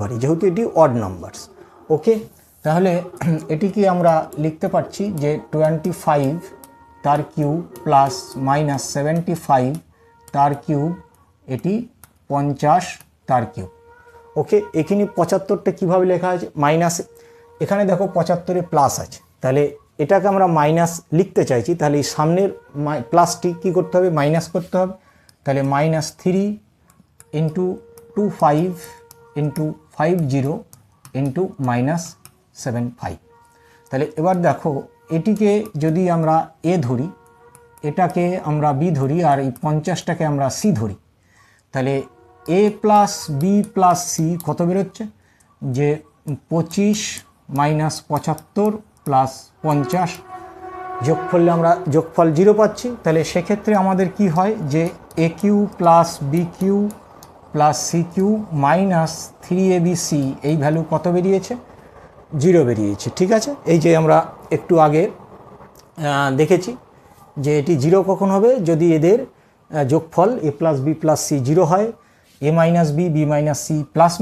পারি যেহেতু এটি অড নাম্বারস। ওকে, তাহলে এটিকে আমরা লিখতে পারছি যে 25 তার কিউব প্লাস মাইনাস 75 তার কিউব, এটি 50 তার কিউব। ওকে, এখানে 75টা কীভাবে লেখা আছে মাইনাস, এখানে দেখো 75-এ প্লাস আছে, তাহলে এটাকে আমরা মাইনাস লিখতে চাইছি, তাহলে এই সামনের প্লাসটি কী করতে হবে, মাইনাস করতে হবে। তাহলে -3 ইন্টু 25 ইন্টু 50 ইন্টু -75। তাহলে এবার দেখো এটিকে যদি আমরা এ ধরি, এটাকে আমরা বি ধরি, আর এই 50টাকে আমরা সি ধরি, তাহলে এ প্লাস বি প্লাস সি কত বেরোচ্ছে, যে 25 মাইনাস 75 প্লাস 50, যোগ করলে আমরা যোগফল 0 পাচ্ছি। তাহলে সেক্ষেত্রে আমাদের কি হয় যে a cube plus b cube plus c cube minus 3abc, এই ভ্যালু কত বেরিয়েছে, 0 বেরিয়েছে। ঠিক আছে, এই যে আমরা একটু আগে দেখেছি যে এটি 0 কখন হবে, যদি এদের যোগফল a plus b plus c 0 হয়, a minus b b minus c plus